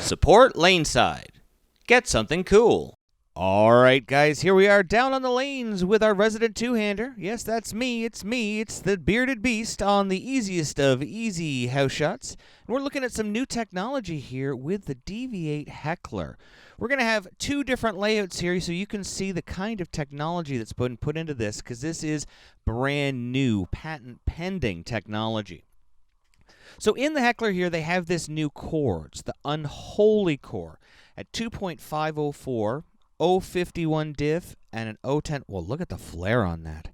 Support Laneside. Get something cool. Alright, guys, here we are down on the lanes with our resident two-hander. Yes, that's me. It's me. It's the bearded beast on the easiest of easy house shots. And we're looking at some new technology here with the DV8 Heckler. We're going to have two different layouts here so you can see the kind of technology that's been put into this, because this is brand new, patent-pending technology. So in the Heckler here, they have this new core. It's the unholy core at 2.504, 051 diff, and an 010. Well, look at the flare on that.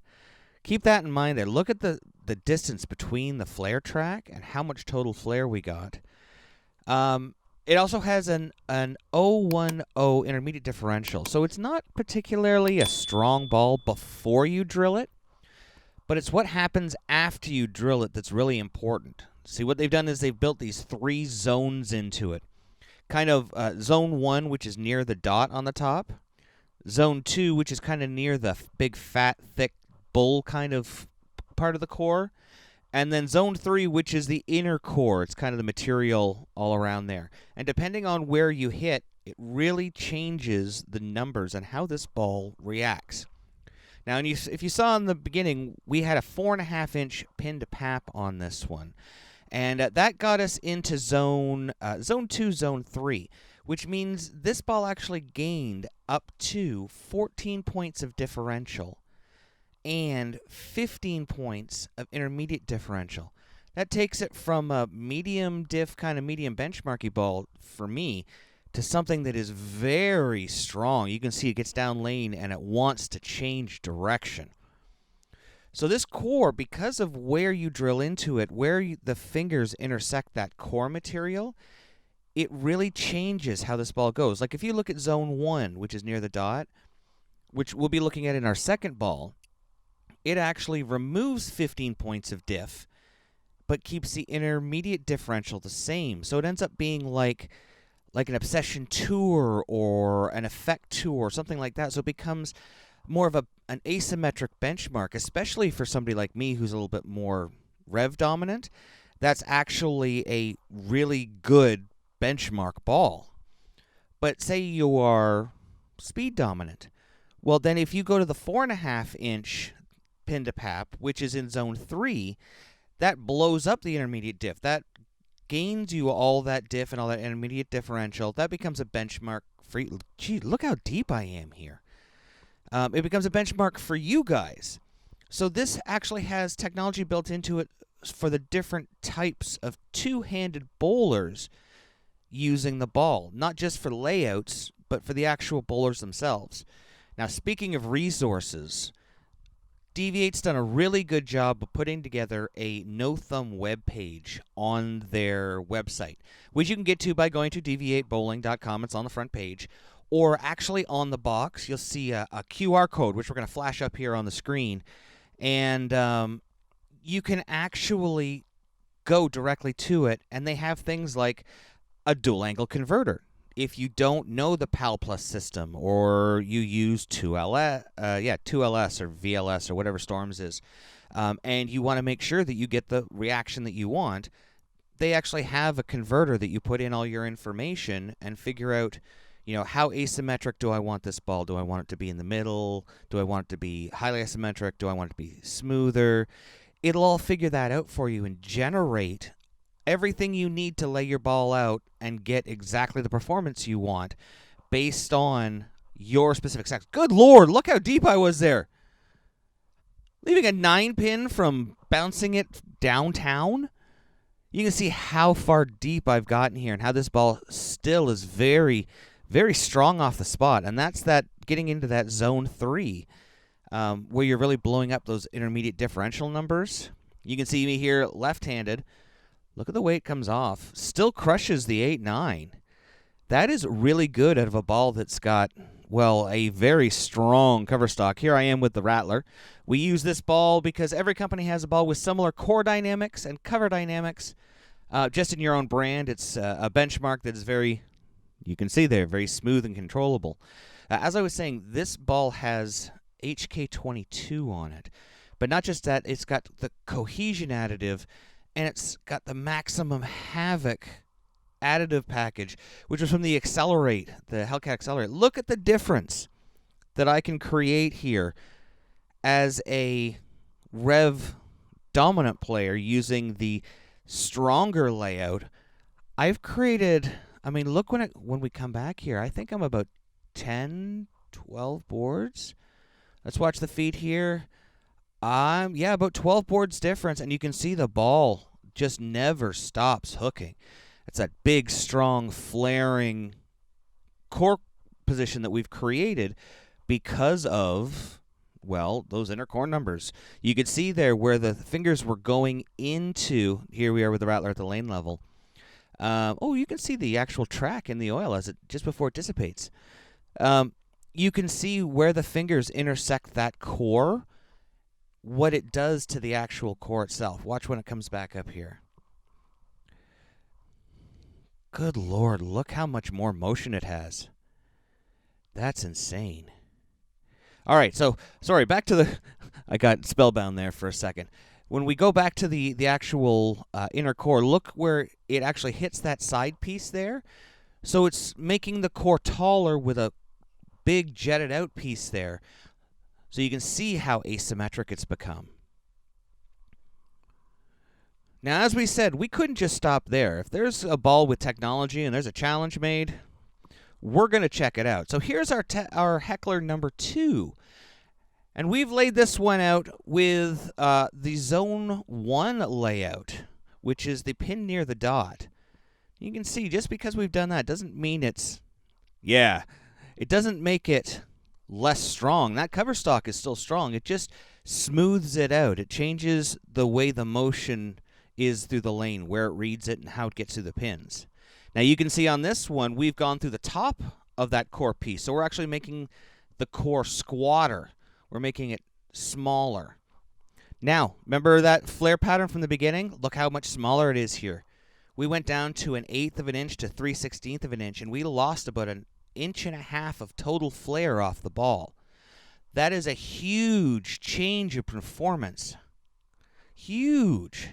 Keep that in mind there. Look at the distance between the flare track and how much total flare we got. It also has an 010 intermediate differential. So it's not particularly a strong ball before you drill it, but it's what happens after you drill it that's really important. See, what they've done is they've built these three zones into it. Kind of zone 1, which is near the dot on the top. Zone 2, which is kind of near the big, fat, thick bull kind of part of the core. And then zone 3, which is the inner core. It's kind of the material all around there. And depending on where you hit, it really changes the numbers and how this ball reacts. Now, if you saw in the beginning, we had a 4.5-inch pin to pap on this one. And that got us into zone 2, zone 3, which means this ball actually gained up to 14 points of differential and 15 points of intermediate differential. That takes it from a medium diff, kind of medium benchmarky ball for me to something that is very strong. You can see it gets down lane and it wants to change direction. So this core, because of where you drill into it, where the fingers intersect that core material, it really changes how this ball goes. Like if you look at zone 1, which is near the dot, which we'll be looking at in our second ball, it actually removes 15 points of diff, but keeps the intermediate differential the same. So it ends up being like an obsession tour or an effect tour, something like that. So it becomes more of an asymmetric benchmark, especially for somebody like me who's a little bit more rev dominant. That's actually a really good benchmark ball. But say you are speed dominant. Well, then if you go to the 4.5-inch pin to pap, which is in zone 3, that blows up the intermediate diff. That gains you all that diff and all that intermediate differential. That becomes a benchmark for you. Gee, look how deep I am here. It becomes a benchmark for you guys. So this actually has technology built into it for the different types of two-handed bowlers using the ball. Not just for layouts, but for the actual bowlers themselves. Now, speaking of resources, DV8's done a really good job of putting together a no-thumb web page on their website, which you can get to by going to dv8bowling.com. It's on the front page. Or actually on the box, you'll see a QR code, which we're going to flash up here on the screen. And you can actually go directly to it, and they have things like a dual-angle converter. If you don't know the PAL Plus system, or you use 2LS or VLS or whatever Storms is, and you want to make sure that you get the reaction that you want, they actually have a converter that you put in all your information and figure out, how asymmetric do I want this ball? Do I want it to be in the middle? Do I want it to be highly asymmetric? Do I want it to be smoother? It'll all figure that out for you and generate everything you need to lay your ball out and get exactly the performance you want based on your specific sex. Good Lord, look how deep I was there. Leaving a 9-pin from bouncing it downtown. You can see how far deep I've gotten here and how this ball still is very, very strong off the spot. And that's that getting into that zone 3 where you're really blowing up those intermediate differential numbers. You can see me here left-handed. Look at the way it comes off. Still crushes the 8-9. That is really good out of a ball that's got, well, a very strong cover stock. Here I am with the Rattler. We use this ball because every company has a ball with similar core dynamics and cover dynamics. Just in your own brand, it's a benchmark that is very, you can see there, very smooth and controllable. As I was saying, this ball has HK22 on it. But not just that, it's got the cohesion additive, and it's got the maximum havoc additive package, which was from the Accelerate, the Hellcat Accelerate. Look at the difference that I can create here as a rev dominant player using the stronger layout. I've created, I mean, look when we come back here, I think I'm about 10, 12 boards. Let's watch the feed here. Yeah, about 12 boards difference, and you can see the ball just never stops hooking. It's that big, strong, flaring core position that we've created because of, well, those inner core numbers. You could see there where the fingers were going into, here we are with the rattler at the lane level. Oh, you can see the actual track in the oil as it just before it dissipates. You can see where the fingers intersect that core, what it does to the actual core itself. Watch when it comes back up here. Good Lord, look how much more motion it has. That's insane. All right, so, sorry, back to the... I got spellbound there for a second. When we go back to the actual inner core, look where it actually hits that side piece there. So it's making the core taller with a big jetted out piece there. So you can see how asymmetric it's become. Now, as we said, we couldn't just stop there. If there's a ball with technology and there's a challenge made, we're going to check it out. So here's our Heckler number 2. And we've laid this one out with the Zone 1 layout, which is the pin near the dot. You can see, just because we've done that doesn't mean it's... Yeah, it doesn't make it less strong. That cover stock is still strong. It just smooths it out. It changes the way the motion is through the lane, where it reads it and how it gets through the pins. Now you can see on this one, we've gone through the top of that core piece. So we're actually making the core squatter. We're making it smaller. Now, remember that flare pattern from the beginning? Look how much smaller it is here. We went down to 1/8 of an inch to 3/16 of an inch, and we lost about 1.5 inches of total flare off the ball. That is a huge change of performance. Huge.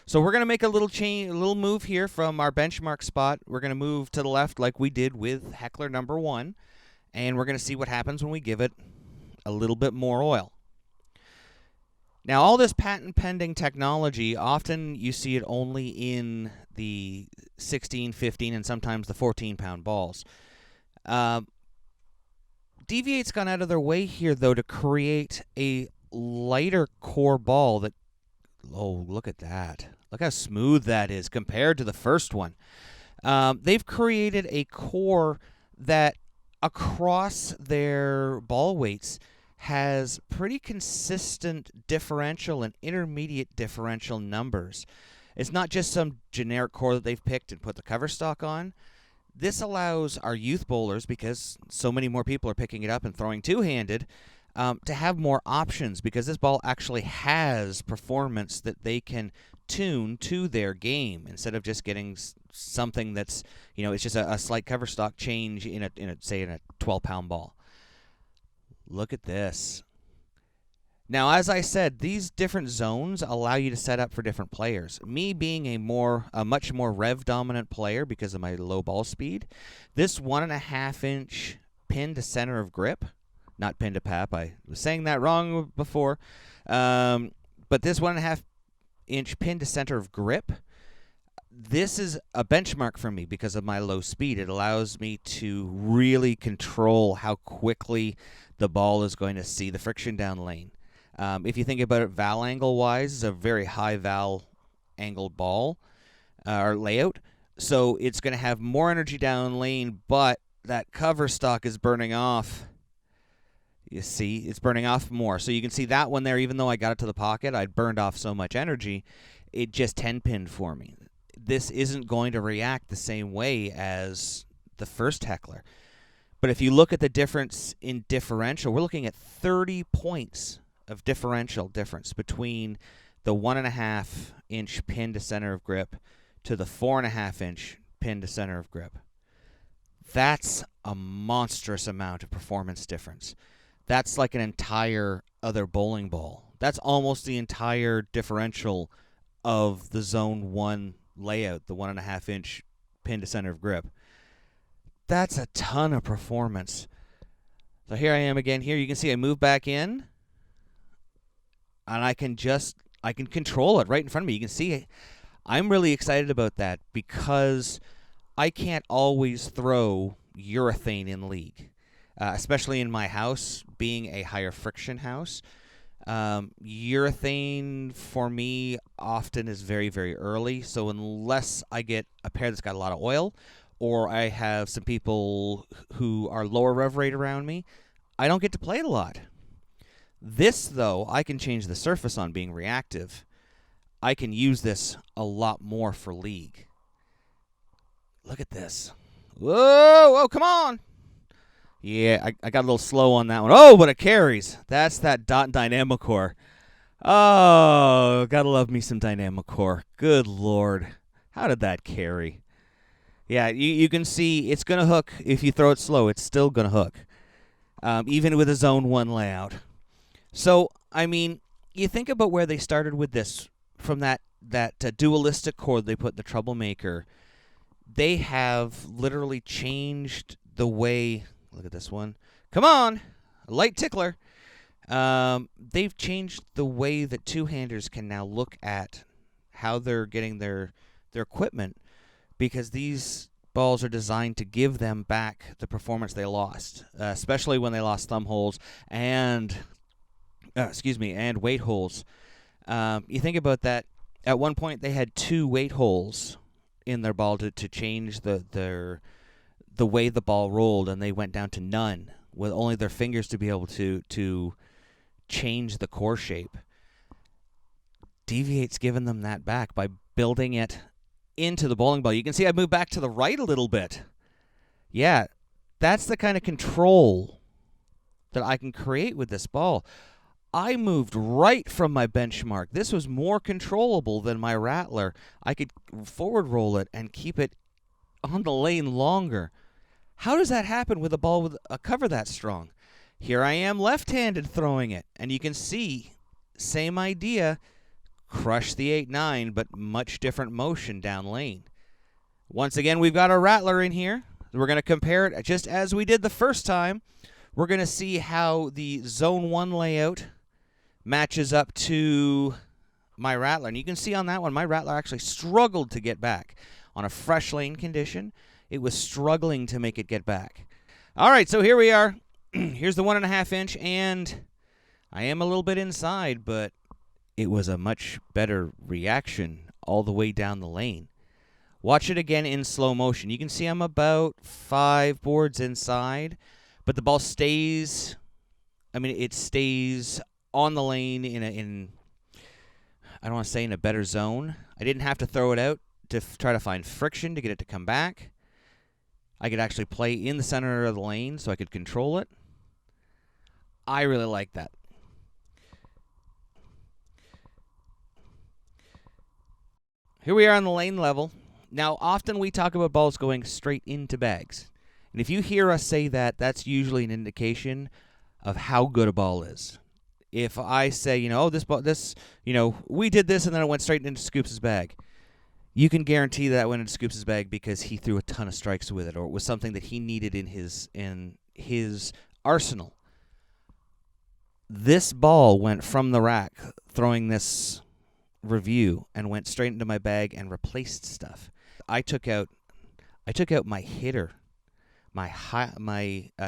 So we're going to make a little move here from our benchmark spot. We're going to move to the left like we did with Heckler number 1, and we're going to see what happens when we give it a little bit more oil. Now, all this patent-pending technology, often you see it only in the 16, 15, and sometimes the 14-pound balls. DV8's gone out of their way here, though, to create a lighter core ball that... Oh, look at that. Look how smooth that is compared to the first one. They've created a core that, across their ball weights, has pretty consistent differential and intermediate differential numbers. It's not just some generic core that they've picked and put the cover stock on. This allows our youth bowlers, because so many more people are picking it up and throwing two-handed, to have more options, because this ball actually has performance that they can tune to their game instead of just getting something that's, you know, it's just a slight cover stock change in a say in a 12-pound ball. Look at this. Now, as I said, these different zones allow you to set up for different players. Me being a much more rev dominant player because of my low ball speed, this 1.5 inch pin to center of grip, not pin to pap, I was saying that wrong before, but this 1.5 inch pin to center of grip, this is a benchmark for me because of my low speed. It allows me to really control how quickly the ball is going to see the friction down lane. If you think about it val angle-wise, it's a very high val angled ball or layout, so it's going to have more energy down lane, but that cover stock is burning off. You see, it's burning off more. So you can see that one there, even though I got it to the pocket, I'd burned off so much energy, it just 10-pinned for me. This isn't going to react the same way as the first Heckler. But if you look at the difference in differential, we're looking at 30 points of differential difference between the 1.5 inch pin to center of grip to the 4.5 inch pin to center of grip. That's a monstrous amount of performance difference. That's like an entire other bowling ball. That's almost the entire differential of the Zone 1 layout, the 1.5 inch pin to center of grip. That's a ton of performance. So here I am again. Here you can see I move back in, and I can control it right in front of me. You can see I'm really excited about that because I can't always throw urethane in league, especially in my house, being a higher friction house. Urethane for me often is very, very early. So unless I get a pair that's got a lot of oil, or I have some people who are lower rev rate around me, I don't get to play it a lot. This, though, I can change the surface on being reactive. I can use this a lot more for league. Look at this. Whoa, whoa, come on. Yeah, I got a little slow on that one. Oh, but it carries. That's that dot dynamo core. Oh, gotta love me some dynamo core. Good Lord. How did that carry? Yeah, you can see it's going to hook. If you throw it slow, it's still going to hook, even with a zone 1 layout. So, I mean, you think about where they started with this, from that dualistic core they put in the Troublemaker. They have literally changed the way... Look at this one. Come on! A light tickler. They've changed the way that two-handers can now look at how they're getting their equipment, because these balls are designed to give them back the performance they lost, especially when they lost thumb holes and weight holes. You think about that. At one point, they had 2 weight holes in their ball to change the way the ball rolled, and they went down to none with only their fingers to be able to change the core shape. DV8's given them that back by building it into the bowling ball. You can see I moved back to the right a little bit. Yeah, that's the kind of control that I can create with this ball. I moved right from my benchmark. This was more controllable than my Rattler. I could forward roll it and keep it on the lane longer. How does that happen with a ball with a cover that strong? Here I am left-handed throwing it, and you can see, same idea, crush the 8-9, but much different motion down lane. Once again, we've got a Rattler in here. We're going to compare it just as we did the first time. We're going to see how the Zone 1 layout matches up to my Rattler. And you can see on that one, my Rattler actually struggled to get back. On a fresh lane condition, it was struggling to make it get back. All right, so here we are. Here's the 1.5 inch, and I am a little bit inside, but it was a much better reaction all the way down the lane. Watch it again in slow motion. You can see I'm about 5 boards inside, but the ball stays, it stays on the lane in I don't want to say in a better zone. I didn't have to throw it out to try to find friction to get it to come back. I could actually play in the center of the lane so I could control it. I really like that. Here we are on the lane level. Now, often we talk about balls going straight into bags. And if you hear us say that, that's usually an indication of how good a ball is. If I say, we did this and then it went straight into Scoops' bag, you can guarantee that went into Scoops' bag because he threw a ton of strikes with it, or it was something that he needed in his arsenal. This ball went from the rack, throwing this review, and went straight into my bag and replaced stuff. I took out my hitter, my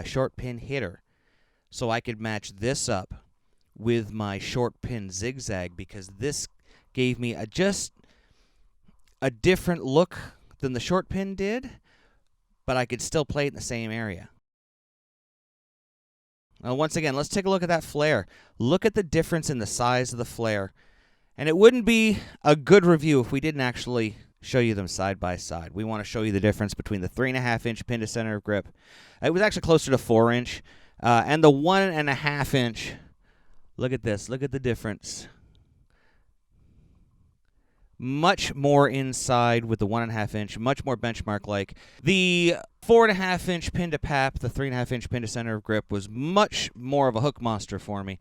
short pin hitter, so I could match this up with my short pin zigzag, because this gave me just a different look than the short pin did, but I could still play it in the same area. Now, once again, let's take a look at that flare. Look at the difference in the size of the flare. And it wouldn't be a good review if we didn't actually show you them side by side. We want to show you the difference between the 3.5 inch pin to center of grip. It was actually closer to 4 inch. And the 1.5 inch. Look at this. Look at the difference. Much more inside with the 1.5 inch, much more benchmark-like. The 4.5 inch pin to pap, the 3.5 inch pin to center of grip was much more of a hook monster for me.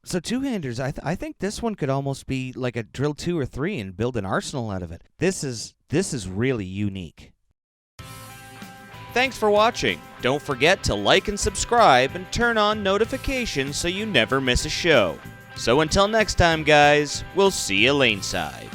So two-handers, I think this one could almost be like a drill 2 or 3 and build an arsenal out of it. This is really unique. Thanks for watching. Don't forget to like and subscribe and turn on notifications so you never miss a show. So until next time, guys, we'll see you laneside.